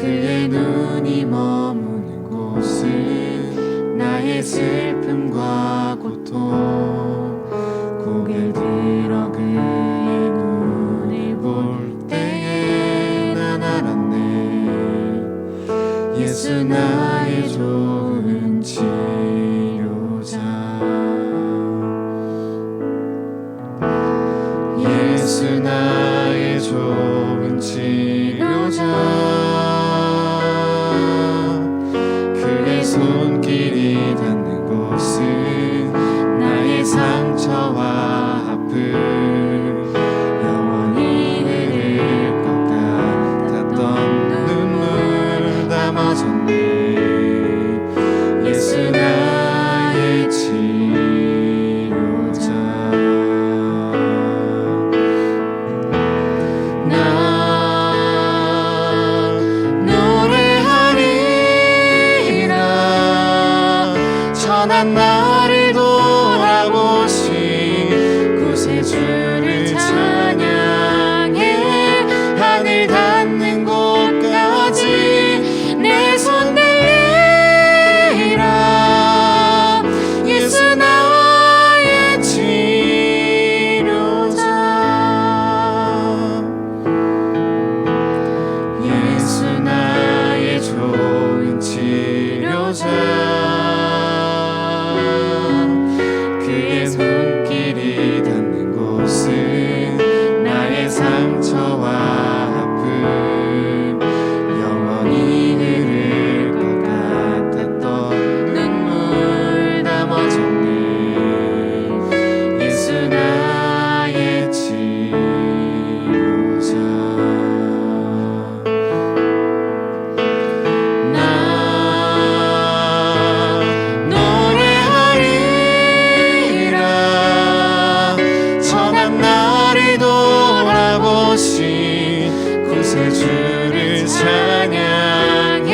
그의 눈이 머무는 곳은 나의 슬픔과 고통. 고개를 들어 그의 눈을 볼 때에 난 알았네. 예수 나의 좋은 치료자. 예수 나의 좋은 치료자. 그의 손길이 닿는 곳은 나의 상처와 아픔 영원히 흐를 것 같았던 눈물 다 멎었네. 예수 나의 치료자. 나 노래하리라. 천한 나를 돌아보신 구세주를 찬양해. 하늘 닿는 곳까지 내 손 들리라. 예수 나의 치료자. 예수 나의 좋은 치료자. 그의 손길이 닿는 곳은 나의 상처와 아픔 영원히 흐를 것 같았던 눈물 다 멎었네. 예수 나의 치료자. 나 노래하리라. 천한 나를 돌아보신 구세주를 찬양해.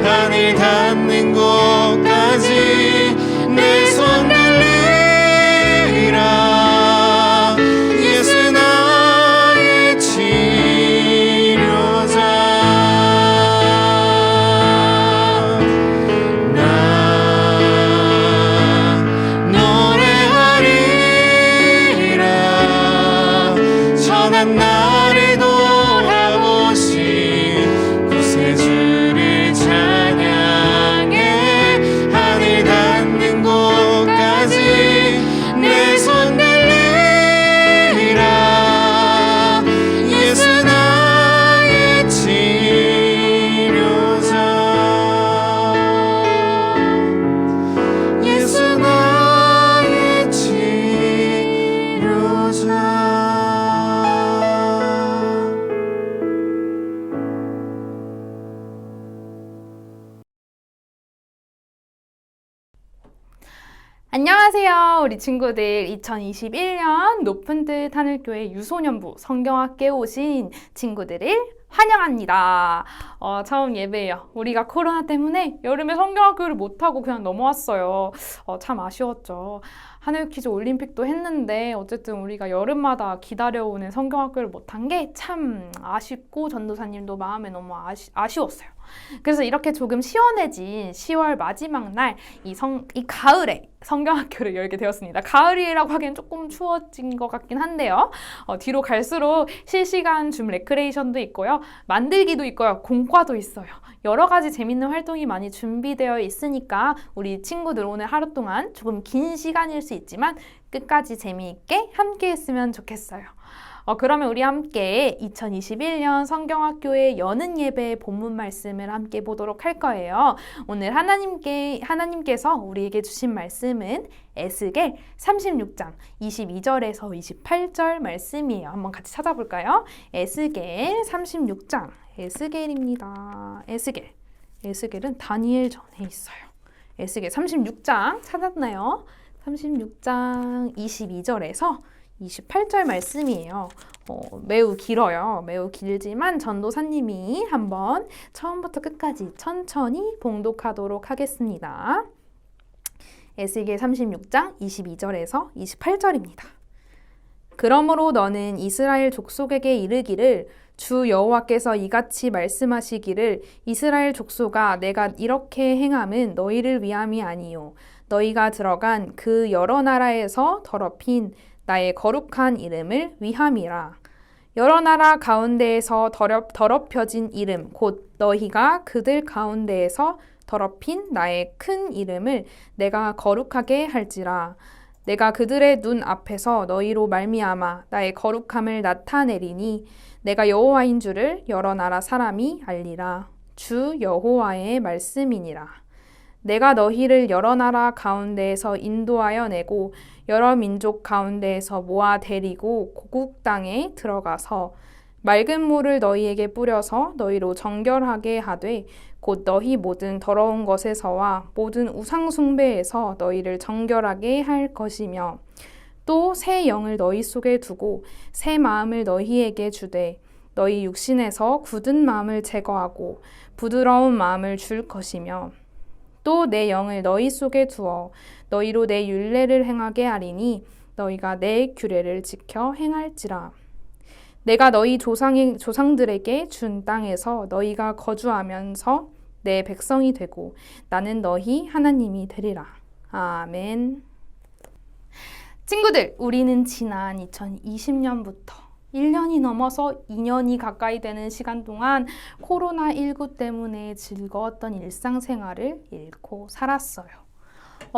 하늘 닿는 곳까지 내 손 들리라. 예수 나의 치료자. 나 노래하리라. 천한 나를 돌아보신 구세주를 찬양해. 하늘 닿는 곳까지 내 손 들리라. 예수 나의 치료자. 예수 나의 치료자. 안녕하세요, 우리 친구들. 2021년 높은 뜻 하늘교회 유소년부 성경학교에 오신 친구들을 환영합니다. 처음 예배예요. 우리가 코로나 때문에 여름에 성경학교를 못하고 그냥 넘어왔어요. 참 아쉬웠죠. 하늘 퀴즈 올림픽도 했는데 어쨌든 우리가 여름마다 기다려오는 성경학교를 못한 게 참 아쉽고 전도사님도 마음에 너무 아쉬웠어요. 그래서 이렇게 조금 시원해진 10월 마지막 날 이 가을에 성경학교를 열게 되었습니다. 가을이라고 하기엔 조금 추워진 것 같긴 한데요. 뒤로 갈수록 실시간 줌 레크레이션도 있고요. 만들기도 있고요. 공과도 있어요. 여러 가지 재밌는 활동이 많이 준비되어 있으니까 우리 친구들 오늘 하루 동안 조금 긴 시간일 수 있지만 끝까지 재미있게 함께 했으면 좋겠어요. 그러면 우리 함께 2021년 성경학교의 여는 예배의 본문 말씀을 함께 보도록 할 거예요. 오늘 하나님께서 우리에게 주신 말씀은 에스겔 36장 22절에서 28절 말씀이에요. 한번 같이 찾아볼까요? 에스겔 36장, 에스겔입니다. 에스겔은 다니엘 전에 있어요. 에스겔 36장 찾았나요? 36장 22절에서 28절 말씀이에요. 매우 길어요. 매우 길지만 전도사님이 한번 처음부터 끝까지 천천히 봉독하도록 하겠습니다. 에스겔 36장 22절에서 28절입니다. 그러므로 너는 이스라엘 족속에게 이르기를 주 여호와께서 이같이 말씀하시기를 이스라엘 족속아 내가 이렇게 행함은 너희를 위함이 아니요 너희가 들어간 그 여러 나라에서 더럽힌 나의 거룩한 이름을 위함이라. 여러 나라 가운데에서 더럽혀진 이름 곧 너희가 그들 가운데에서 더럽힌 나의 큰 이름을 내가 거룩하게 할지라. 내가 그들의 눈 앞에서 너희로 말미암아 나의 거룩함을 나타내리니 내가 여호와인 줄을 여러 나라 사람이 알리라. 주 여호와의 말씀이니라. 내가 너희를 여러 나라 가운데에서 인도하여 내고 여러 민족 가운데에서 모아 데리고 고국 땅에 들어가서 맑은 물을 너희에게 뿌려서 너희로 정결하게 하되 곧 너희 모든 더러운 것에서와 모든 우상 숭배에서 너희를 정결하게 할 것이며 또 새 영을 너희 속에 두고 새 마음을 너희에게 주되 너희 육신에서 굳은 마음을 제거하고 부드러운 마음을 줄 것이며 또 내 영을 너희 속에 두어 너희로 내 율례를 행하게 하리니 너희가 내 규례를 지켜 행할지라. 내가 너희 조상들에게 준 땅에서 너희가 거주하면서 내 백성이 되고 나는 너희 하나님이 되리라. 아멘. 친구들, 우리는 지난 2020년부터 1년이 넘어서 2년이 가까이 되는 시간 동안 코로나19 때문에 즐거웠던 일상생활을 잃고 살았어요.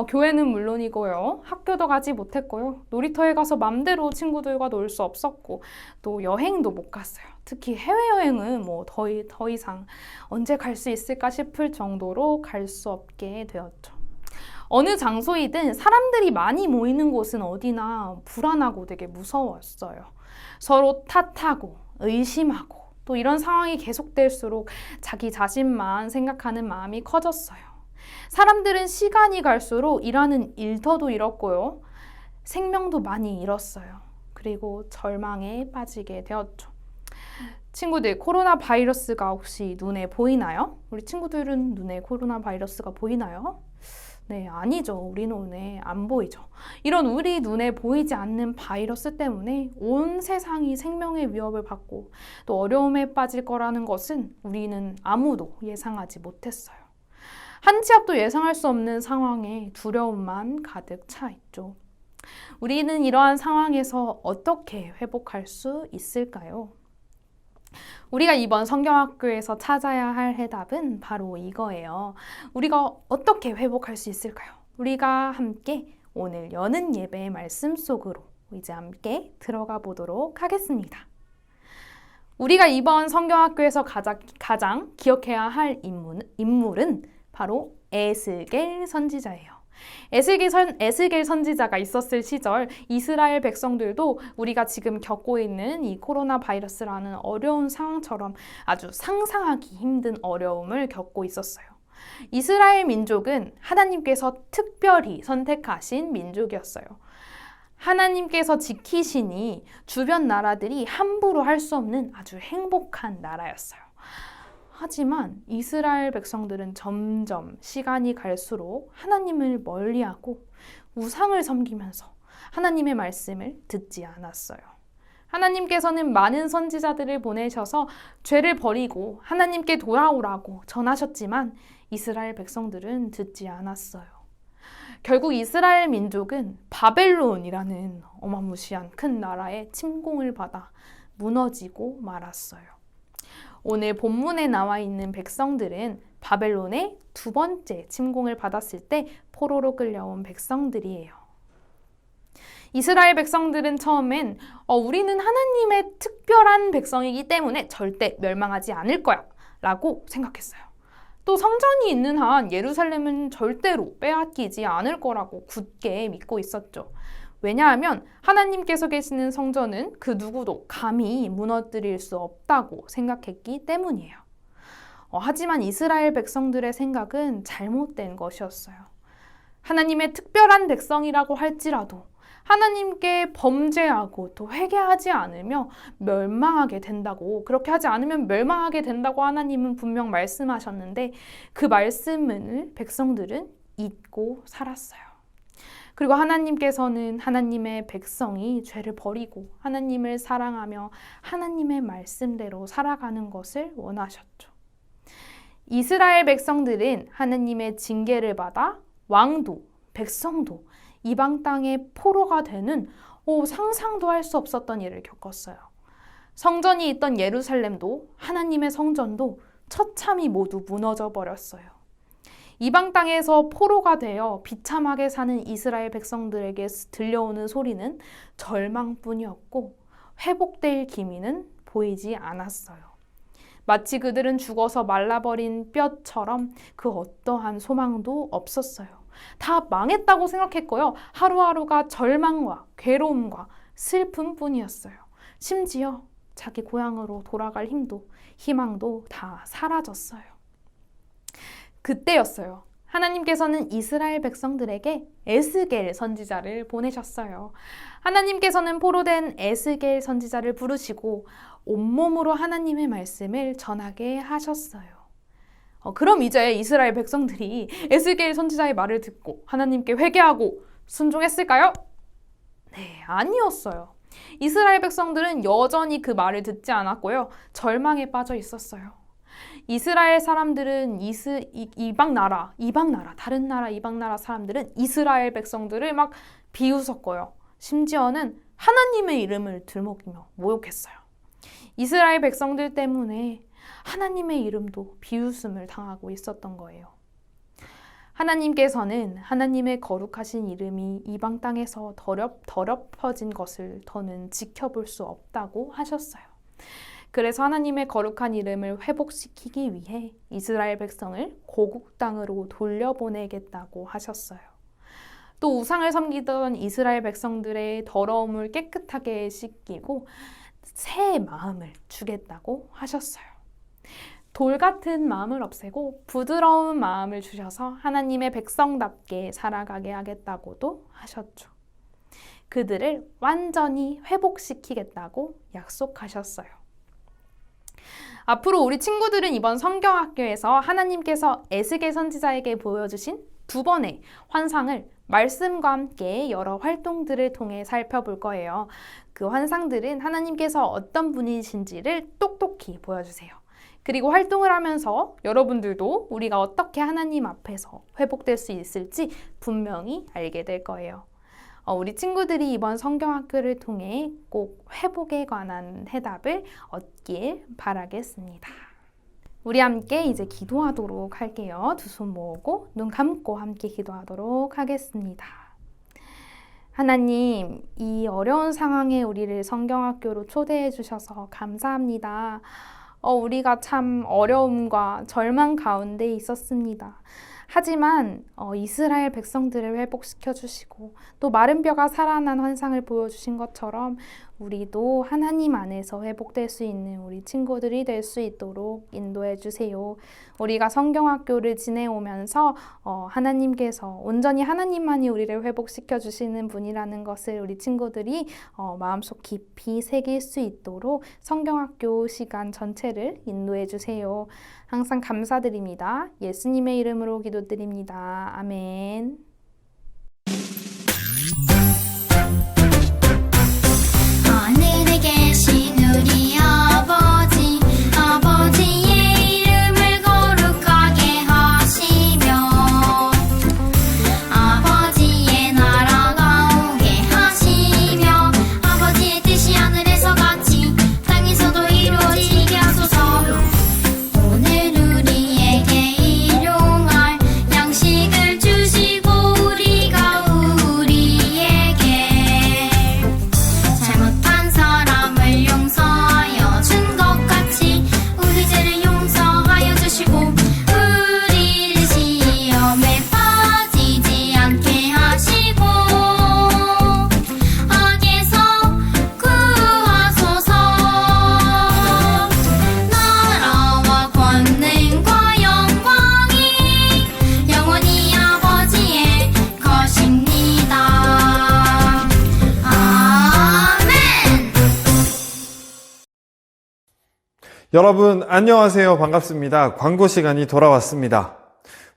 교회는 물론이고요. 학교도 가지 못했고요. 놀이터에 가서 맘대로 친구들과 놀 수 없었고 또 여행도 못 갔어요. 특히 해외여행은 더 이상 언제 갈 수 있을까 싶을 정도로 갈 수 없게 되었죠. 어느 장소이든 사람들이 많이 모이는 곳은 어디나 불안하고 되게 무서웠어요. 서로 탓하고 의심하고 또 이런 상황이 계속될수록 자기 자신만 생각하는 마음이 커졌어요. 사람들은 시간이 갈수록 일하는 일터도 잃었고요. 생명도 많이 잃었어요. 그리고 절망에 빠지게 되었죠. 친구들, 코로나 바이러스가 혹시 눈에 보이나요? 우리 친구들은 눈에 코로나 바이러스가 보이나요? 네, 아니죠. 우리 눈에 안 보이죠. 이런 우리 눈에 보이지 않는 바이러스 때문에 온 세상이 생명의 위협을 받고 또 어려움에 빠질 거라는 것은 우리는 아무도 예상하지 못했어요. 한 치 앞도 예상할 수 없는 상황에 두려움만 가득 차 있죠. 우리는 이러한 상황에서 어떻게 회복할 수 있을까요? 우리가 이번 성경학교에서 찾아야 할 해답은 바로 이거예요. 우리가 어떻게 회복할 수 있을까요? 우리가 함께 오늘 여는 예배의 말씀 속으로 이제 함께 들어가 보도록 하겠습니다. 우리가 이번 성경학교에서 가장 기억해야 할 인물은 바로 에스겔 선지자예요. 에스겔 선지자가 있었을 시절 이스라엘 백성들도 우리가 지금 겪고 있는 이 코로나 바이러스라는 어려운 상황처럼 아주 상상하기 힘든 어려움을 겪고 있었어요. 이스라엘 민족은 하나님께서 특별히 선택하신 민족이었어요. 하나님께서 지키시니 주변 나라들이 함부로 할 수 없는 아주 행복한 나라였어요. 하지만 이스라엘 백성들은 점점 시간이 갈수록 하나님을 멀리하고 우상을 섬기면서 하나님의 말씀을 듣지 않았어요. 하나님께서는 많은 선지자들을 보내셔서 죄를 버리고 하나님께 돌아오라고 전하셨지만 이스라엘 백성들은 듣지 않았어요. 결국 이스라엘 민족은 바벨론이라는 어마무시한 큰 나라의 침공을 받아 무너지고 말았어요. 오늘 본문에 나와 있는 백성들은 바벨론의 두 번째 침공을 받았을 때 포로로 끌려온 백성들이에요. 이스라엘 백성들은 처음엔 우리는 하나님의 특별한 백성이기 때문에 절대 멸망하지 않을 거야 라고 생각했어요. 또 성전이 있는 한 예루살렘은 절대로 빼앗기지 않을 거라고 굳게 믿고 있었죠. 왜냐하면 하나님께서 계시는 성전은 그 누구도 감히 무너뜨릴 수 없다고 생각했기 때문이에요. 하지만 이스라엘 백성들의 생각은 잘못된 것이었어요. 하나님의 특별한 백성이라고 할지라도 하나님께 범죄하고 또 회개하지 않으며 멸망하게 된다고, 그렇게 하지 않으면 멸망하게 된다고 하나님은 분명 말씀하셨는데 그 말씀을 백성들은 잊고 살았어요. 그리고 하나님께서는 하나님의 백성이 죄를 버리고 하나님을 사랑하며 하나님의 말씀대로 살아가는 것을 원하셨죠. 이스라엘 백성들은 하나님의 징계를 받아 왕도, 백성도 이방 땅의 포로가 되는 상상도 할 수 없었던 일을 겪었어요. 성전이 있던 예루살렘도 하나님의 성전도 처참히 모두 무너져 버렸어요. 이방 땅에서 포로가 되어 비참하게 사는 이스라엘 백성들에게 들려오는 소리는 절망뿐이었고 회복될 기미는 보이지 않았어요. 마치 그들은 죽어서 말라버린 뼈처럼 그 어떠한 소망도 없었어요. 다 망했다고 생각했고요. 하루하루가 절망과 괴로움과 슬픔뿐이었어요. 심지어 자기 고향으로 돌아갈 힘도 희망도 다 사라졌어요. 그때였어요. 하나님께서는 이스라엘 백성들에게 에스겔 선지자를 보내셨어요. 하나님께서는 포로된 에스겔 선지자를 부르시고 온몸으로 하나님의 말씀을 전하게 하셨어요. 그럼 이제 이스라엘 백성들이 에스겔 선지자의 말을 듣고 하나님께 회개하고 순종했을까요? 네, 아니었어요. 이스라엘 백성들은 여전히 그 말을 듣지 않았고요. 절망에 빠져 있었어요. 이스라엘 사람들은 이방 나라, 다른 나라 이방 나라 사람들은 이스라엘 백성들을 막 비웃었고요. 심지어는 하나님의 이름을 들먹이며 모욕했어요. 이스라엘 백성들 때문에 하나님의 이름도 비웃음을 당하고 있었던 거예요. 하나님께서는 하나님의 거룩하신 이름이 이방 땅에서 더럽혀진 것을 더는 지켜볼 수 없다고 하셨어요. 그래서 하나님의 거룩한 이름을 회복시키기 위해 이스라엘 백성을 고국 땅으로 돌려보내겠다고 하셨어요. 또 우상을 섬기던 이스라엘 백성들의 더러움을 깨끗하게 씻기고 새 마음을 주겠다고 하셨어요. 돌 같은 마음을 없애고 부드러운 마음을 주셔서 하나님의 백성답게 살아가게 하겠다고도 하셨죠. 그들을 완전히 회복시키겠다고 약속하셨어요. 앞으로 우리 친구들은 이번 성경학교에서 하나님께서 에스겔 선지자에게 보여주신 두 번의 환상을 말씀과 함께 여러 활동들을 통해 살펴볼 거예요. 그 환상들은 하나님께서 어떤 분이신지를 똑똑히 보여주세요. 그리고 활동을 하면서 여러분들도 우리가 어떻게 하나님 앞에서 회복될 수 있을지 분명히 알게 될 거예요. 우리 친구들이 이번 성경학교를 통해 꼭 회복에 관한 해답을 얻길 바라겠습니다. 우리 함께 이제 기도하도록 할게요. 두 손 모으고 눈 감고 함께 기도하도록 하겠습니다. 하나님, 이 어려운 상황에 우리를 성경학교로 초대해 주셔서 감사합니다. 우리가 참 어려움과 절망 가운데 있었습니다. 하지만 이스라엘 백성들을 회복시켜 주시고 또 마른 뼈가 살아난 환상을 보여주신 것처럼 우리도 하나님 안에서 회복될 수 있는 우리 친구들이 될 수 있도록 인도해 주세요. 우리가 성경학교를 지내오면서 하나님께서 온전히 하나님만이 우리를 회복시켜 주시는 분이라는 것을 우리 친구들이 마음속 깊이 새길 수 있도록 성경학교 시간 전체를 인도해 주세요. 항상 감사드립니다. 예수님의 이름으로 기도드립니다. 아멘. 하늘에 계신 우리 아버지, 아버지의 이름을 거룩하게 하시며 아버지의 나라가 오게 하시며 아버지의 뜻이 하늘에서 같이 땅에서도 이루어지게 하소서. 오늘 우리에게 일용할 양식을 주시고 우리가 우리에게 잘못한 사람을 용서하여 준 것 같이 우리 죄를 용서하여 주시고 우리를 시험에 빠지지 않게 하시고 악에서 구하소서. 나라와 권능과 영광이 영원히 아버지의 것입니다. 아멘. 여러분 안녕하세요. 반갑습니다. 광고 시간이 돌아왔습니다.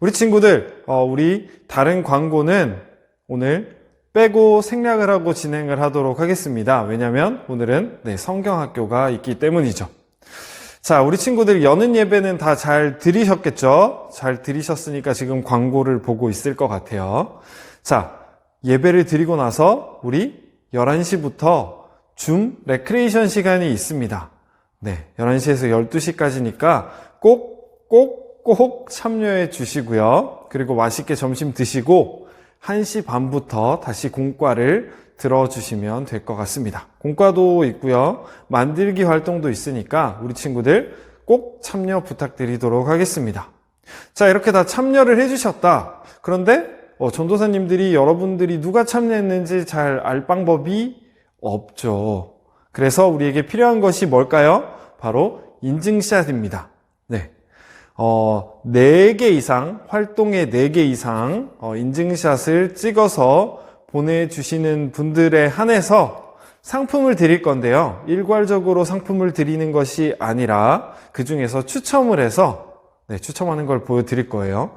우리 친구들, 우리 다른 광고는 오늘 빼고 생략을 하고 진행을 하도록 하겠습니다. 왜냐하면 오늘은 성경학교가 있기 때문이죠. 자, 우리 친구들 여는 예배는 다 잘 들으셨겠죠? 잘 들으셨으니까 지금 광고를 보고 있을 것 같아요. 자, 예배를 드리고 나서 우리 11시부터 줌 레크레이션 시간이 있습니다. 11시에서 12시까지니까 꼭 참여해 주시고요. 그리고 맛있게 점심 드시고 1시 반부터 다시 공과를 들어주시면 될 것 같습니다. 공과도 있고요. 만들기 활동도 있으니까 우리 친구들 꼭 참여 부탁드리도록 하겠습니다. 자, 이렇게 다 참여를 해주셨다. 그런데 전도사님들이 여러분들이 누가 참여했는지 잘 알 방법이 없죠. 그래서 우리에게 필요한 것이 뭘까요? 바로 인증샷입니다. 4개 이상, 활동의 4개 이상 인증샷을 찍어서 보내주시는 분들에 한해서 상품을 드릴 건데요. 일괄적으로 상품을 드리는 것이 아니라 그 중에서 추첨을 해서 추첨하는 걸 보여드릴 거예요.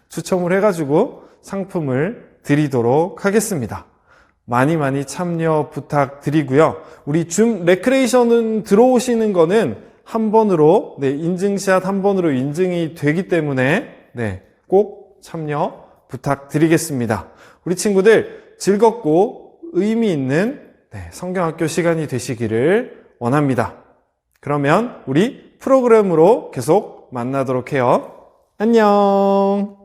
추첨을 해가지고 상품을 드리도록 하겠습니다. 많이 참여 부탁드리고요. 우리 줌 레크레이션은 들어오시는 거는 한 번으로, 인증샷 한 번으로 인증이 되기 때문에 꼭 참여 부탁드리겠습니다. 우리 친구들 즐겁고 의미 있는 성경학교 시간이 되시기를 원합니다. 그러면 우리 프로그램으로 계속 만나도록 해요. 안녕!